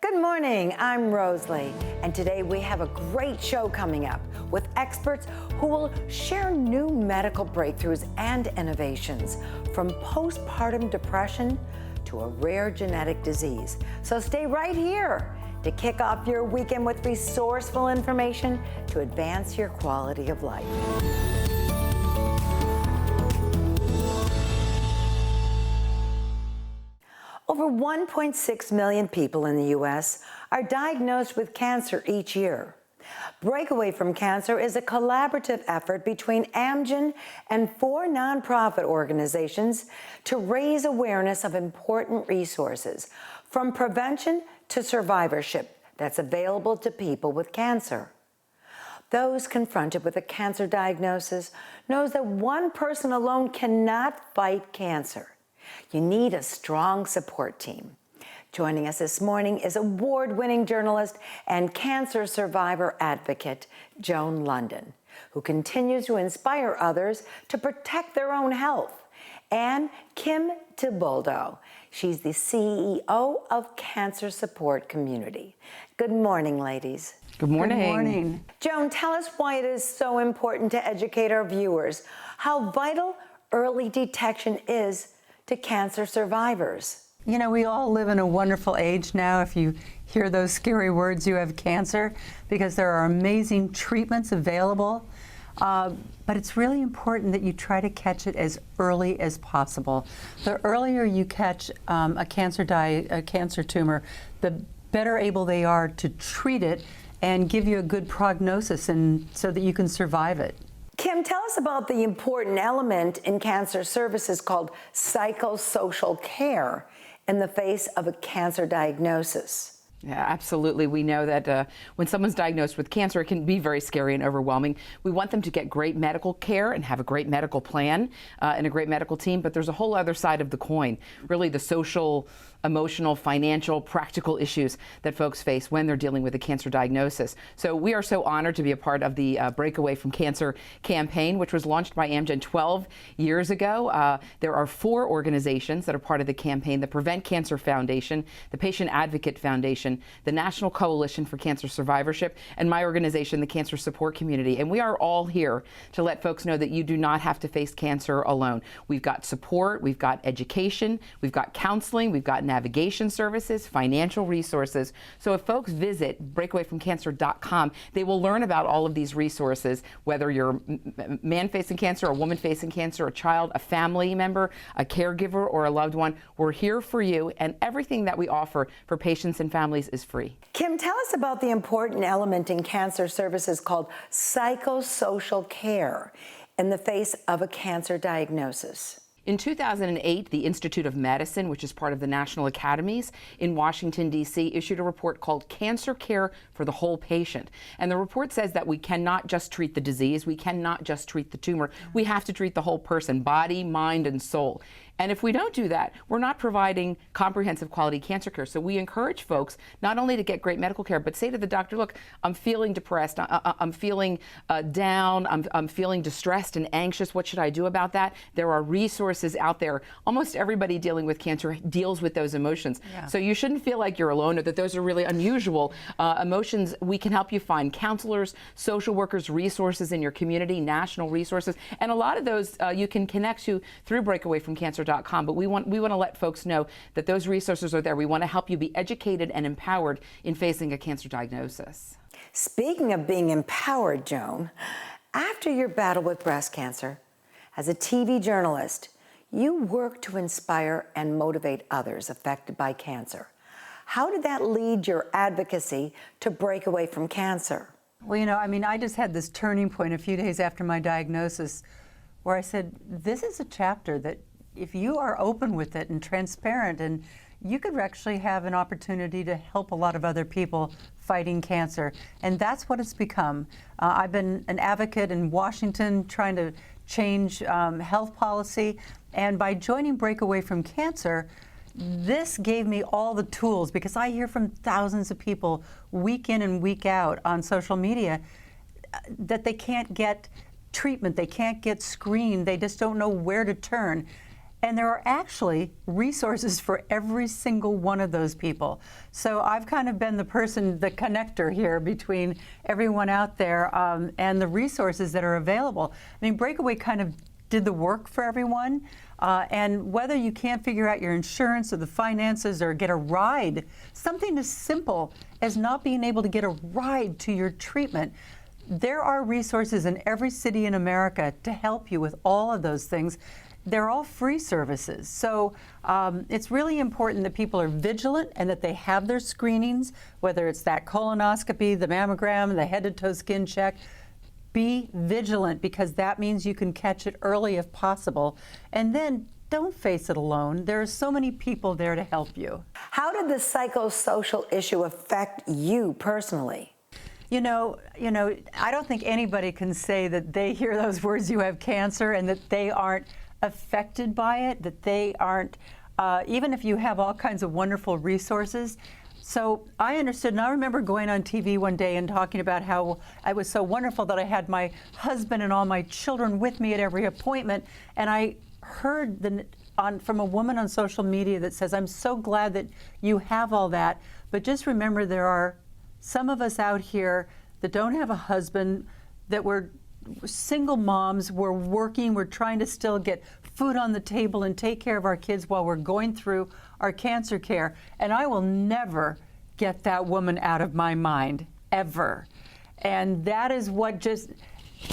Good morning, I'm Rosalie, and today we have a great show coming up with experts who will share new medical breakthroughs and innovations from postpartum depression to a rare genetic disease. So stay right here to kick off your weekend with resourceful information to advance your quality of life. Over 1.6 million people in the U.S. are diagnosed with cancer each year. Breakaway from Cancer is a collaborative effort between Amgen and 4 nonprofit organizations to raise awareness of important resources, from prevention to survivorship, that's available to people with cancer. Those confronted with a cancer diagnosis knows that one person alone cannot fight cancer. You need a strong support team. Joining us this morning is award-winning journalist and cancer survivor advocate, Joan Lunden, who continues to inspire others to protect their own health, and Kim Thiboldeaux. She's the CEO of Cancer Support Community. Good morning, ladies. Good morning. Good morning. Joan, tell us why it is so important to educate our viewers how vital early detection is to cancer survivors. You know, we all live in a wonderful age now if you hear those scary words, you have cancer, because there are amazing treatments available. But it's really important that you try to catch it as early as possible. The earlier you catch a cancer tumor, the better able they are to treat it and give you a good prognosis and so that you can survive it. Kim, tell us about the important element in cancer services called psychosocial care in the face of a cancer diagnosis. Yeah, absolutely. We know that when someone's diagnosed with cancer, it can be very scary and overwhelming. We want them to get great medical care and have a great medical plan and a great medical team, but there's a whole other side of the coin, really the social, emotional, financial, practical issues that folks face when they're dealing with a cancer diagnosis. So we are so honored to be a part of the Breakaway from Cancer campaign, which was launched by Amgen 12 years ago. There are 4 organizations that are part of the campaign: the Prevent Cancer Foundation, the Patient Advocate Foundation, the National Coalition for Cancer Survivorship, and my organization, the Cancer Support Community. And we are all here to let folks know that you do not have to face cancer alone. We've got support, we've got education, we've got counseling, we've got navigation services, financial resources. So if folks visit breakawayfromcancer.com, they will learn about all of these resources, whether you're a man facing cancer, a woman facing cancer, a child, a family member, a caregiver, or a loved one. We're here for you, and everything that we offer for patients and families is free. Kim, tell us about the important element in cancer services called psychosocial care in the face of a cancer diagnosis. In 2008, the Institute of Medicine, which is part of the National Academies in Washington, D.C., issued a report called Cancer Care for the Whole Patient. And the report says that we cannot just treat the disease, we cannot just treat the tumor, we have to treat the whole person, body, mind, and soul. And if we don't do that, we're not providing comprehensive quality cancer care. So we encourage folks not only to get great medical care, but say to the doctor, look, I'm feeling depressed, I'm feeling down, I'm feeling distressed and anxious. What should I do about that? There are resources out there. Almost everybody dealing with cancer deals with those emotions. Yeah. So you shouldn't feel like you're alone or that those are really unusual emotions. We can help you find counselors, social workers, resources in your community, national resources. And a lot of those you can connect to through breakawayfromcancer.com. But we want to let folks know that those resources are there. We want to help you be educated and empowered in facing a cancer diagnosis. Speaking of being empowered, Joan, after your battle with breast cancer, as a TV journalist, you work to inspire and motivate others affected by cancer. How did that lead your advocacy to break away from cancer? Well, you know, I just had this turning point a few days after my diagnosis where I said, this is a chapter that if you are open with it and transparent, and you could actually have an opportunity to help a lot of other people fighting cancer. And that's what it's become. I've been an advocate in Washington trying to change health policy. And by joining Breakaway from Cancer, this gave me all the tools, because I hear from thousands of people week in and week out on social media that they can't get treatment, they can't get screened, they just don't know where to turn. And there are actually resources for every single one of those people. So I've kind of been the person, the connector here between everyone out there and the resources that are available. I mean, Breakaway kind of did the work for everyone. And whether you can't figure out your insurance or the finances or get a ride, something as simple as not being able to get a ride to your treatment, there are resources in every city in America to help you with all of those things. They're all free services. So it's really important that people are vigilant and that they have their screenings, whether it's that colonoscopy, the mammogram, the head-to-toe skin check. Be vigilant, because that means you can catch it early if possible. And then don't face it alone. There are so many people there to help you. How did the psychosocial issue affect you personally? You know, I don't think anybody can say that they hear those words, "you have cancer," and that they aren't affected by it, that they aren't, even if you have all kinds of wonderful resources. So I understood, and I remember going on TV one day and talking about how I was so wonderful that I had my husband and all my children with me at every appointment, and I heard from a woman on social media that says, "I'm so glad that you have all that, but just remember there are some of us out here that don't have a husband, that we're single moms, we're working, we're trying to still get food on the table and take care of our kids while we're going through our cancer care. And I will never get that woman out of my mind, ever." And that is what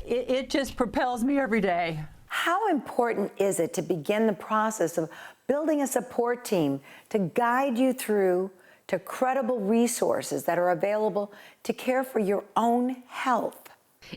it just propels me every day. How important is it to begin the process of building a support team to guide you through to credible resources that are available to care for your own health?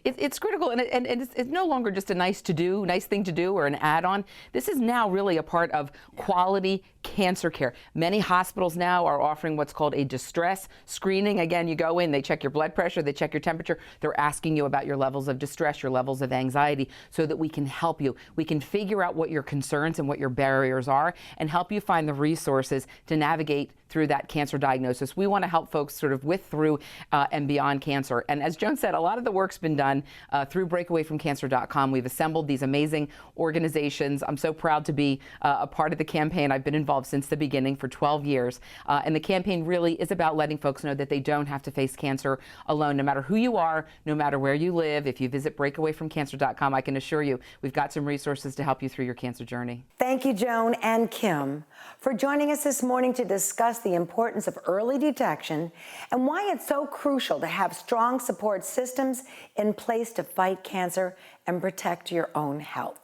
It's critical, and it's no longer just a nice thing to do, or an add-on. This is now really a part of quality cancer care. Many hospitals now are offering what's called a distress screening. Again, you go in, they check your blood pressure, they check your temperature, they're asking you about your levels of distress, your levels of anxiety, so that we can help you. We can figure out what your concerns and what your barriers are and help you find the resources to navigate through that cancer diagnosis. We want to help folks sort of through and beyond cancer. And as Joan said, a lot of the work's been done through breakawayfromcancer.com. We've assembled these amazing organizations. I'm so proud to be a part of the campaign. I've been involved since the beginning for 12 years. And the campaign really is about letting folks know that they don't have to face cancer alone, no matter who you are, no matter where you live. If you visit breakawayfromcancer.com, I can assure you we've got some resources to help you through your cancer journey. Thank you, Joan and Kim, for joining us this morning to discuss the importance of early detection and why it's so crucial to have strong support systems in place to fight cancer and protect your own health.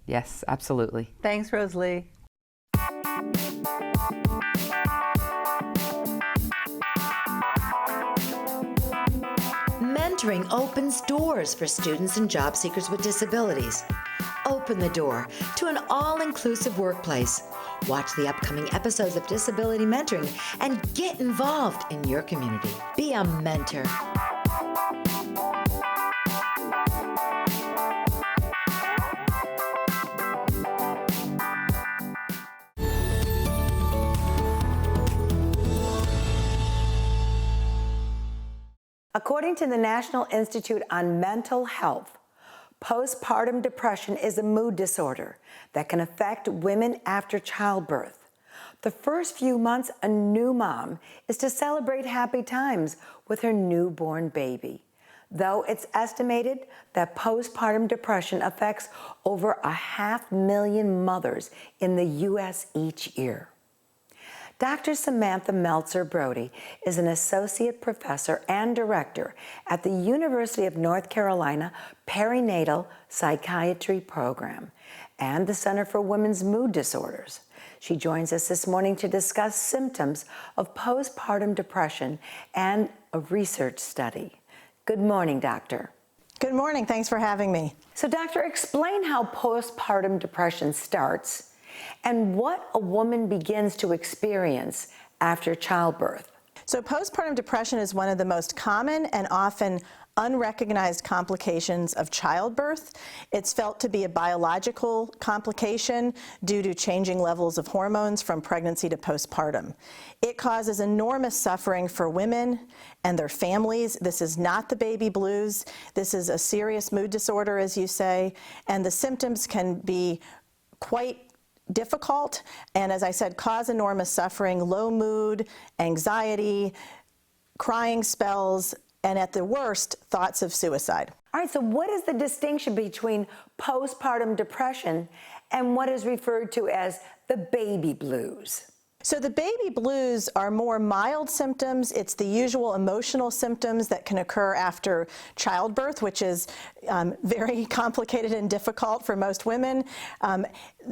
Yes, absolutely. Thanks, Rosalie. Mentoring opens doors for students and job seekers with disabilities. Open the door to an all-inclusive workplace. Watch the upcoming episodes of Disability Mentoring and get involved in your community. Be a mentor. According to the National Institute on Mental Health, postpartum depression is a mood disorder that can affect women after childbirth. The first few months a new mom is to celebrate happy times with her newborn baby, though it's estimated that postpartum depression affects over 500,000 mothers in the U.S. each year. Dr. Samantha Meltzer Brody is an associate professor and director at the University of North Carolina Perinatal Psychiatry Program and the Center for Women's Mood Disorders. She joins us this morning to discuss symptoms of postpartum depression and a research study. Good morning, Doctor. Good morning. Thanks for having me. So, Doctor, explain how postpartum depression starts and what a woman begins to experience after childbirth. So postpartum depression is one of the most common and often unrecognized complications of childbirth. It's felt to be a biological complication due to changing levels of hormones from pregnancy to postpartum. It causes enormous suffering for women and their families. This is not the baby blues. This is a serious mood disorder, as you say, and the symptoms can be quite difficult and, as I said, cause enormous suffering, low mood, anxiety, crying spells, and at the worst, thoughts of suicide. All right, so what is the distinction between postpartum depression and what is referred to as the baby blues? So the baby blues are more mild symptoms. It's the usual emotional symptoms that can occur after childbirth, which is very complicated and difficult for most women.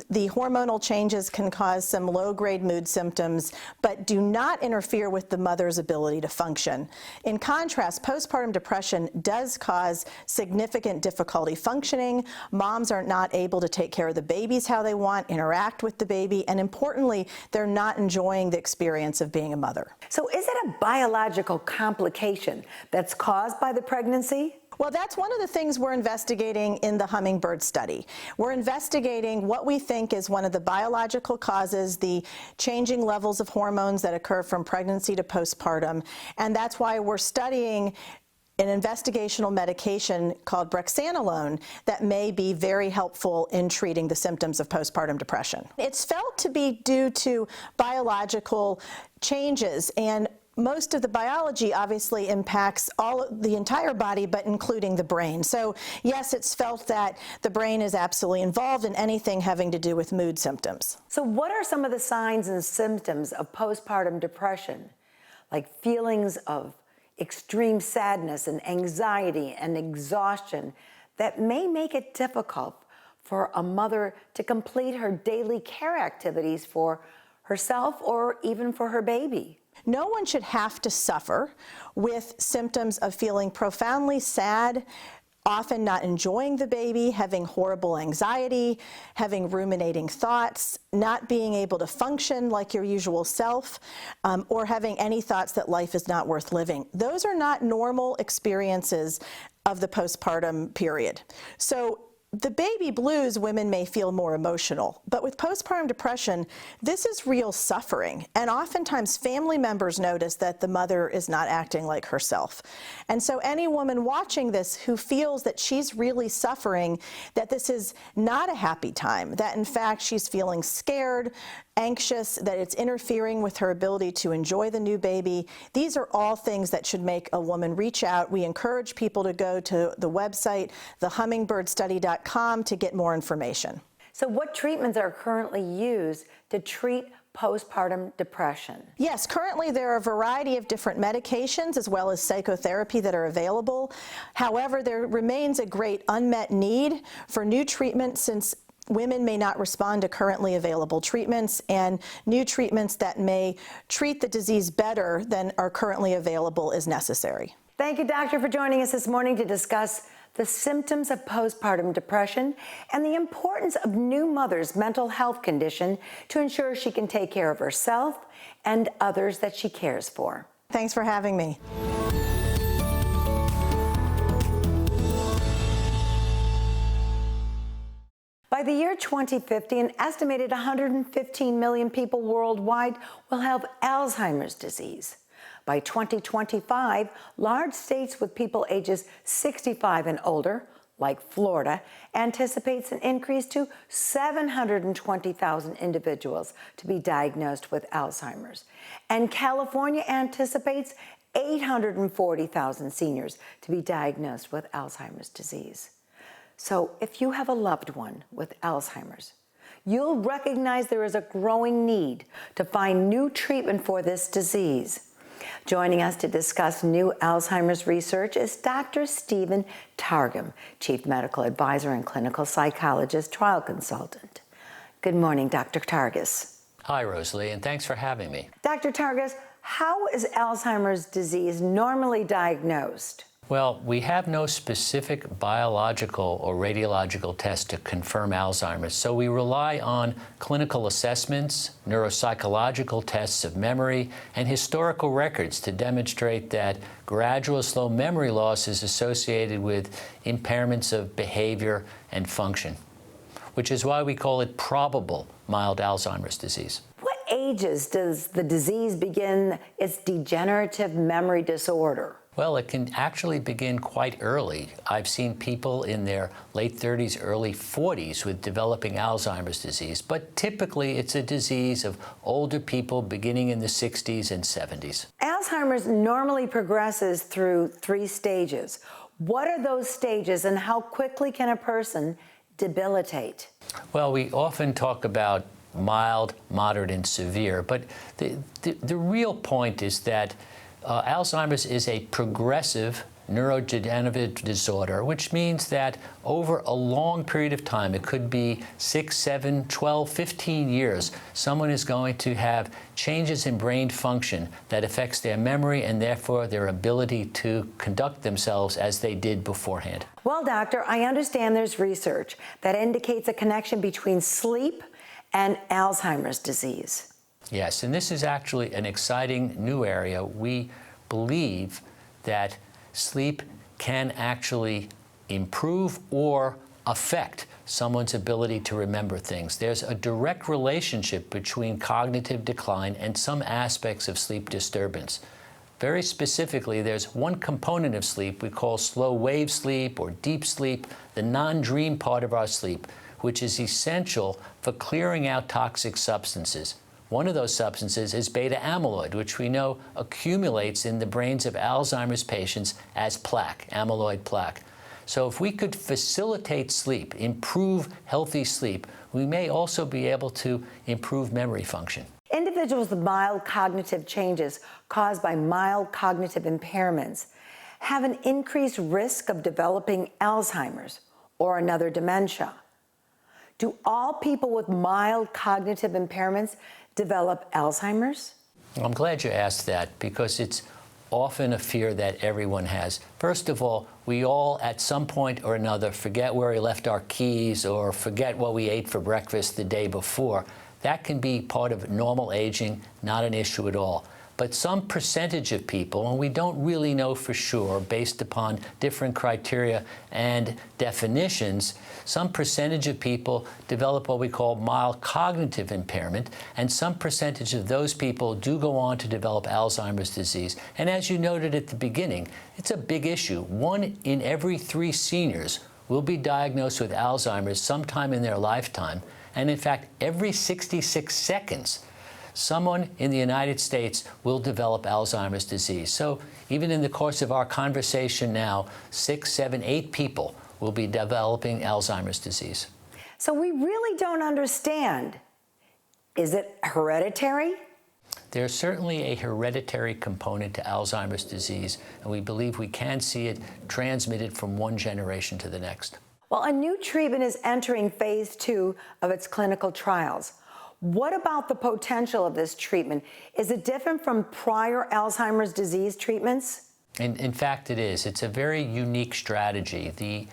The hormonal changes can cause some low-grade mood symptoms, but do not interfere with the mother's ability to function. In contrast, postpartum depression does cause significant difficulty functioning. Moms are not able to take care of the babies how they want, interact with the baby, and importantly, they're not enjoying the experience of being a mother. So is it a biological complication that's caused by the pregnancy? Well, that's one of the things we're investigating in the Hummingbird study. We're investigating what we think is one of the biological causes, the changing levels of hormones that occur from pregnancy to postpartum, and that's why we're studying an investigational medication called brexanolone that may be very helpful in treating the symptoms of postpartum depression. It's felt to be due to biological changes, and most of the biology obviously impacts the entire body, but including the brain. So yes, it's felt that the brain is absolutely involved in anything having to do with mood symptoms. So what are some of the signs and symptoms of postpartum depression, like feelings of extreme sadness and anxiety and exhaustion that may make it difficult for a mother to complete her daily care activities for herself or even for her baby? No one should have to suffer with symptoms of feeling profoundly sad, often not enjoying the baby, having horrible anxiety, having ruminating thoughts, not being able to function like your usual self, or having any thoughts that life is not worth living. Those are not normal experiences of the postpartum period. So the baby blues, women may feel more emotional, but with postpartum depression, this is real suffering, and oftentimes family members notice that the mother is not acting like herself. And so any woman watching this who feels that she's really suffering, that this is not a happy time, that in fact she's feeling scared, anxious, that it's interfering with her ability to enjoy the new baby, these are all things that should make a woman reach out. We encourage people to go to the website, thehummingbird.study.com, to get more information. So what treatments are currently used to treat postpartum depression? Yes, currently there are a variety of different medications as well as psychotherapy that are available. However, there remains a great unmet need for new treatments, since women may not respond to currently available treatments, and new treatments that may treat the disease better than are currently available is necessary. Thank you, doctor, for joining us this morning to discuss the symptoms of postpartum depression and the importance of new mother's mental health condition to ensure she can take care of herself and others that she cares for. Thanks for having me. By the year 2050, an estimated 115 million people worldwide will have Alzheimer's disease. By 2025, large states with people ages 65 and older, like Florida, anticipates an increase to 720,000 individuals to be diagnosed with Alzheimer's. And California anticipates 840,000 seniors to be diagnosed with Alzheimer's disease. So if you have a loved one with Alzheimer's, you'll recognize there is a growing need to find new treatment for this disease. Joining us to discuss new Alzheimer's research is Dr. Stephen Targum, Chief Medical Advisor and Clinical Psychologist, Trial Consultant. Good morning, Dr. Targus. Hi, Rosalie, and thanks for having me. Dr. Targus, how is Alzheimer's disease normally diagnosed? Well, we have no specific biological or radiological test to confirm Alzheimer's, so we rely on clinical assessments, neuropsychological tests of memory, and historical records to demonstrate that gradual slow memory loss is associated with impairments of behavior and function, which is why we call it probable mild Alzheimer's disease. What ages does the disease begin its degenerative memory disorder? Well, it can actually begin quite early. I've seen people in their late 30s, early 40s with developing Alzheimer's disease, but typically it's a disease of older people beginning in the 60s and 70s. Alzheimer's normally progresses through 3 stages. What are those stages and how quickly can a person debilitate? Well, we often talk about mild, moderate, and severe, but the real point is that Alzheimer's is a progressive neurodegenerative disorder, which means that over a long period of time, it could be 6, 7, 12, 15 years, someone is going to have changes in brain function that affects their memory and therefore their ability to conduct themselves as they did beforehand. Well, doctor, I understand there's research that indicates a connection between sleep and Alzheimer's disease. Yes, and this is actually an exciting new area. We believe that sleep can actually improve or affect someone's ability to remember things. There's a direct relationship between cognitive decline and some aspects of sleep disturbance. Very specifically, there's one component of sleep we call slow wave sleep or deep sleep, the non-dream part of our sleep, which is essential for clearing out toxic substances. One of those substances is beta amyloid, which we know accumulates in the brains of Alzheimer's patients as plaque, amyloid plaque. So if we could facilitate sleep, improve healthy sleep, we may also be able to improve memory function. Individuals with mild cognitive changes caused by mild cognitive impairments have an increased risk of developing Alzheimer's or another dementia. Do all people with mild cognitive impairments develop Alzheimer's? I'm glad you asked that because it's often a fear that everyone has. First of all, we all at some point or another forget where we left our keys or forget what we ate for breakfast the day before. That can be part of normal aging, not an issue at all. But some percentage of people, and we don't really know for sure based upon different criteria and definitions, some percentage of people develop what we call mild cognitive impairment, and some percentage of those people do go on to develop Alzheimer's disease. And as you noted at the beginning, it's a big issue. 1 in every 3 seniors will be diagnosed with Alzheimer's sometime in their lifetime. And in fact, every 66 seconds, someone in the United States will develop Alzheimer's disease. So even in the course of our conversation now, 6, 7, 8 people will be developing Alzheimer's disease. So we really don't understand. Is it hereditary? There's certainly a hereditary component to Alzheimer's disease, and we believe we can see it transmitted from one generation to the next. Well, a new treatment is entering phase 2 of its clinical trials. What about the potential of this treatment? Is it different from prior Alzheimer's disease treatments? In fact, it is. It's a very unique strategy. The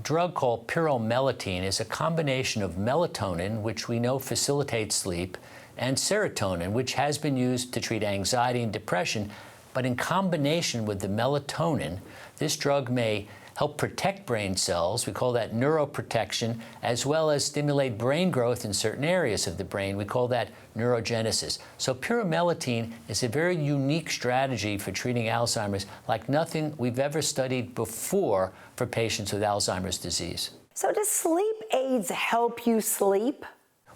drug called pyromelatine is a combination of melatonin, which we know facilitates sleep, and serotonin, which has been used to treat anxiety and depression. But in combination with the melatonin, this drug may help protect brain cells, we call that neuroprotection, as well as stimulate brain growth in certain areas of the brain, we call that neurogenesis. So pyromelatine is a very unique strategy for treating Alzheimer's, like nothing we've ever studied before for patients with Alzheimer's disease. So does sleep aids help you sleep?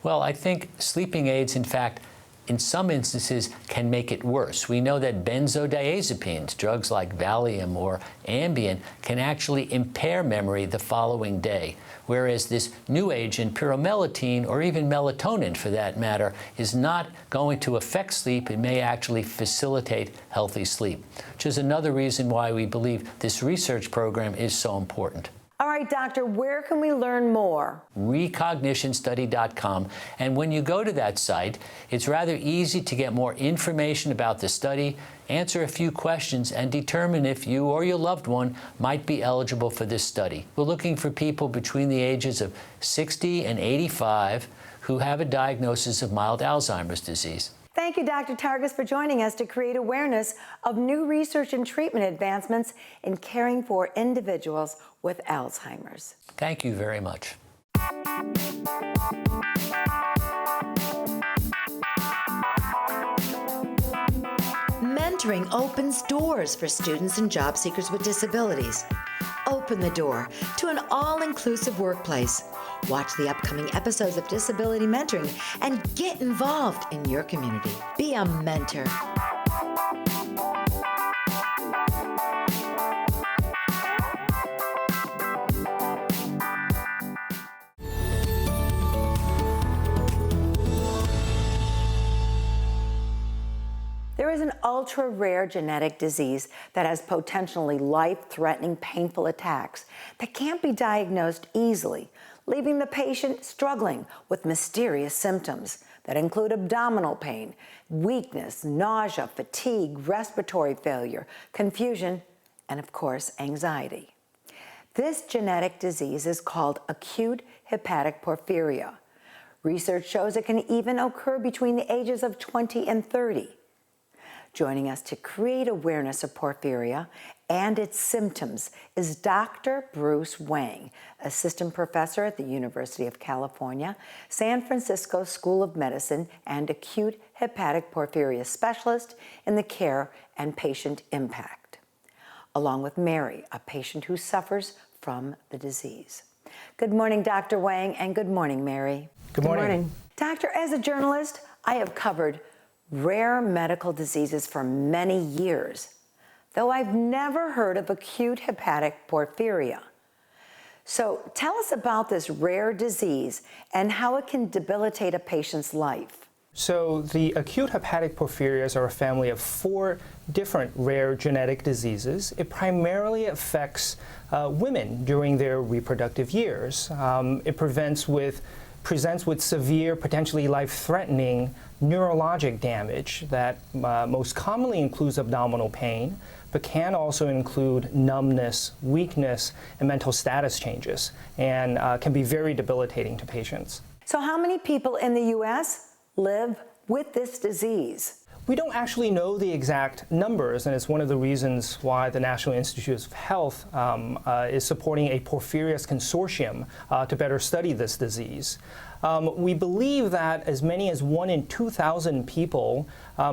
Well, I think sleeping aids, in fact, in some instances can make it worse. We know that benzodiazepines, drugs like Valium or Ambien, can actually impair memory the following day, whereas this new agent, pyromelatine, or even melatonin for that matter, is not going to affect sleep. It may actually facilitate healthy sleep, which is another reason why we believe this research program is so important. All right, doctor, where can we learn more? Recognitionstudy.com. And when you go to that site, it's rather easy to get more information about the study, answer a few questions, and determine if you or your loved one might be eligible for this study. We're looking for people between the ages of 60 and 85 who have a diagnosis of mild Alzheimer's disease. Thank you, Dr. Targis, for joining us to create awareness of new research and treatment advancements in caring for individuals with Alzheimer's. Thank you very much. Mentoring opens doors for students and job seekers with disabilities. Open the door to an all-inclusive workplace. Watch the upcoming episodes of Disability Mentoring and get involved in your community. Be a mentor. There is an ultra-rare genetic disease that has potentially life-threatening, painful attacks that can't be diagnosed easily, leaving the patient struggling with mysterious symptoms that include abdominal pain, weakness, nausea, fatigue, respiratory failure, confusion, and of course, anxiety. This genetic disease is called acute hepatic porphyria. Research shows it can even occur between the ages of 20 and 30. Joining us to create awareness of porphyria and its symptoms is Dr. Bruce Wang, assistant professor at the University of California, San Francisco School of Medicine, and acute hepatic porphyria specialist in the care and patient impact, along with Mary, a patient who suffers from the disease. Good morning, Dr. Wang, and good morning, Mary. Good morning. Doctor, as a journalist, I have covered rare medical diseases for many years, though I've never heard of acute hepatic porphyria. So tell us about this rare disease and how it can debilitate a patient's life. So the acute hepatic porphyrias are a family of 4 different rare genetic diseases. It primarily affects women during their reproductive years. It presents with severe, potentially life-threatening neurologic damage that most commonly includes abdominal pain, but can also include numbness, weakness, and mental status changes, and can be very debilitating to patients. So how many people in the U.S. live with this disease? We don't actually know the exact numbers, and it's one of the reasons why the National Institutes of Health is supporting a porphyrias consortium to better study this disease. We believe that as many as 1 in 2,000 people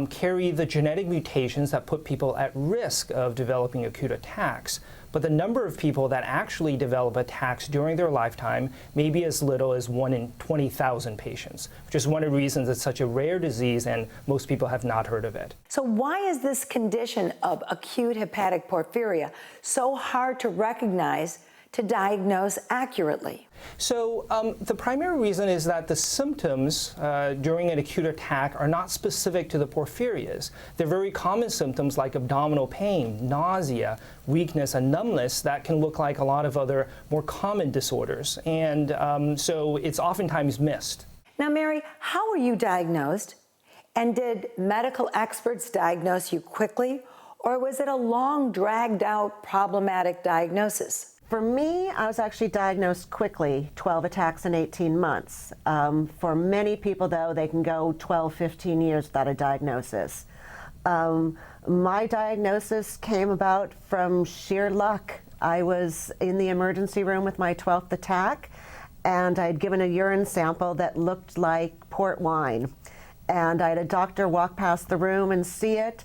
carry the genetic mutations that put people at risk of developing acute attacks. But the number of people that actually develop attacks during their lifetime may be as little as 1 in 20,000 patients, which is one of the reasons it's such a rare disease and most people have not heard of it. So why is this condition of acute hepatic porphyria so hard to recognize, to diagnose accurately? So the primary reason is that the symptoms during an acute attack are not specific to the porphyrias. They're very common symptoms like abdominal pain, nausea, weakness, and numbness that can look like a lot of other more common disorders. And so it's oftentimes missed. Now, Mary, how were you diagnosed? And did medical experts diagnose you quickly? Or was it a long, dragged-out, problematic diagnosis? For me, I was actually diagnosed quickly, 12 attacks in 18 months. For many people, though, they can go 12, 15 years without a diagnosis. My diagnosis came about from sheer luck. I was in the emergency room with my 12th attack, and I had given a urine sample that looked like port wine. And I had a doctor walk past the room and see it,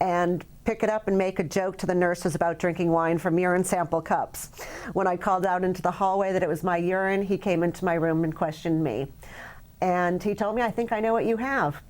and pick it up and make a joke to the nurses about drinking wine from urine sample cups. When I called out into the hallway that it was my urine, he came into my room and questioned me. And he told me, "I think I know what you have."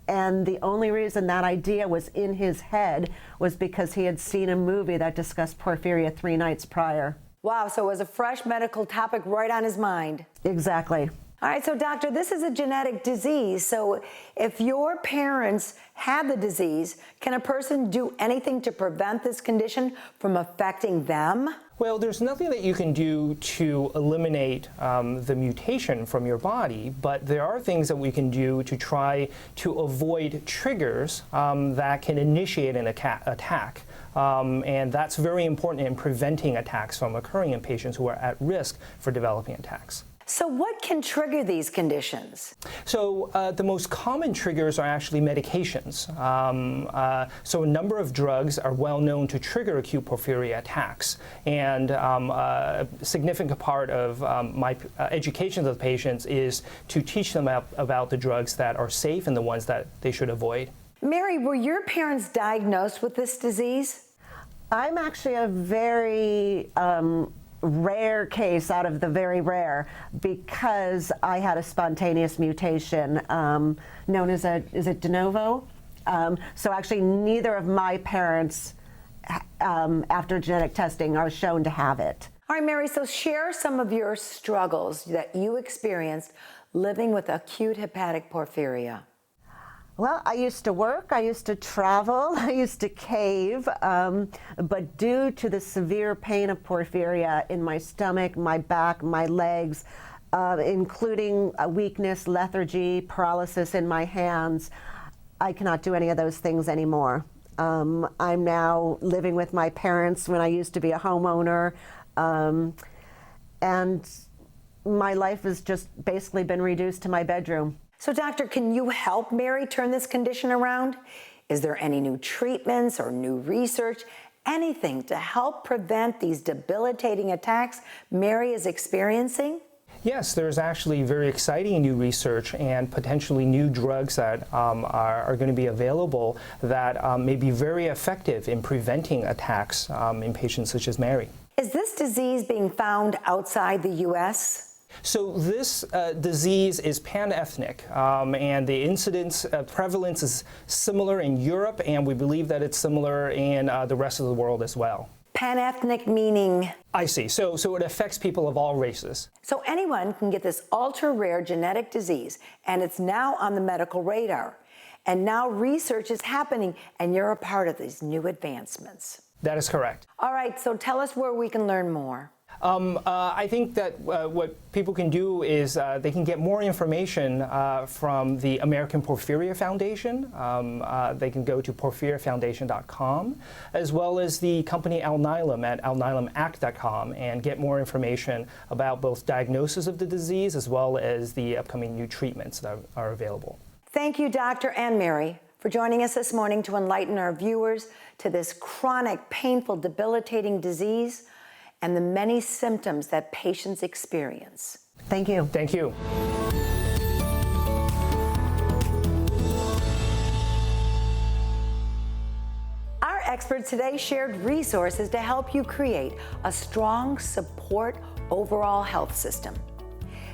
And the only reason that idea was in his head was because he had seen a movie that discussed porphyria 3 nights prior. Wow, so it was a fresh medical topic right on his mind. Exactly. All right, so doctor, this is a genetic disease. So if your parents had the disease, can a person do anything to prevent this condition from affecting them? Well, there's nothing that you can do to eliminate the mutation from your body, but there are things that we can do to try to avoid triggers that can initiate an attack. And that's very important in preventing attacks from occurring in patients who are at risk for developing attacks. So what can trigger these conditions? So the most common triggers are actually medications. So a number of drugs are well known to trigger acute porphyria attacks. And a significant part of my education of the patients is to teach them about the drugs that are safe and the ones that they should avoid. Mary, were your parents diagnosed with this disease? I'm actually a very rare case out of the very rare because I had a spontaneous mutation known as is it de novo? So actually neither of my parents after genetic testing are shown to have it. All right, Mary, so share some of your struggles that you experienced living with acute hepatic porphyria. Well, I used to work, I used to travel, I used to cave, but due to the severe pain of porphyria in my stomach, my back, my legs, including weakness, lethargy, paralysis in my hands, I cannot do any of those things anymore. I'm now living with my parents when I used to be a homeowner, and my life has just basically been reduced to my bedroom. So, doctor, can you help Mary turn this condition around? Is there any new treatments or new research, anything to help prevent these debilitating attacks Mary is experiencing? Yes, there's actually very exciting new research and potentially new drugs that are going to be available that may be very effective in preventing attacks in patients such as Mary. Is this disease being found outside the U.S.? So this disease is pan-ethnic, and the incidence prevalence is similar in Europe, and we believe that it's similar in the rest of the world as well. Pan-ethnic meaning? I see. So it affects people of all races. So anyone can get this ultra-rare genetic disease, and it's now on the medical radar. And now research is happening, and you're a part of these new advancements. That is correct. All right, so tell us where we can learn more. I think that what people can do is they can get more information from the American Porphyria Foundation. They can go to porphyriafoundation.com, as well as the company Alnylam at alnylamact.com, and get more information about both diagnosis of the disease as well as the upcoming new treatments that are available. Thank you, Dr. and Mary, for joining us this morning to enlighten our viewers to this chronic, painful, debilitating disease and the many symptoms that patients experience. Thank you. Thank you. Our experts today shared resources to help you create a strong support overall health system.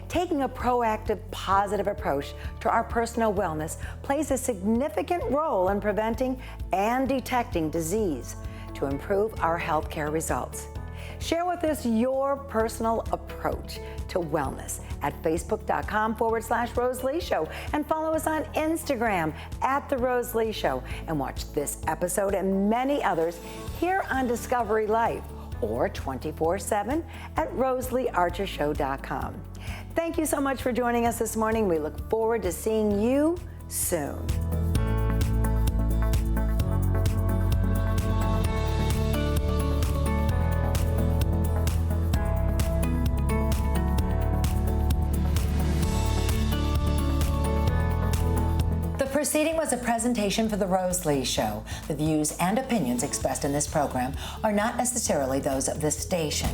Taking a proactive, positive approach to our personal wellness plays a significant role in preventing and detecting disease to improve our healthcare results. Share with us your personal approach to wellness at facebook.com/Rose Lee Show, and follow us on Instagram at The Rose Lee Show, and watch this episode and many others here on Discovery Life or 24/7 at RoselyArcherShow.com. Thank you so much for joining us this morning. We look forward to seeing you soon. The proceeding was a presentation for The Rose Lee Show. The views and opinions expressed in this program are not necessarily those of this station.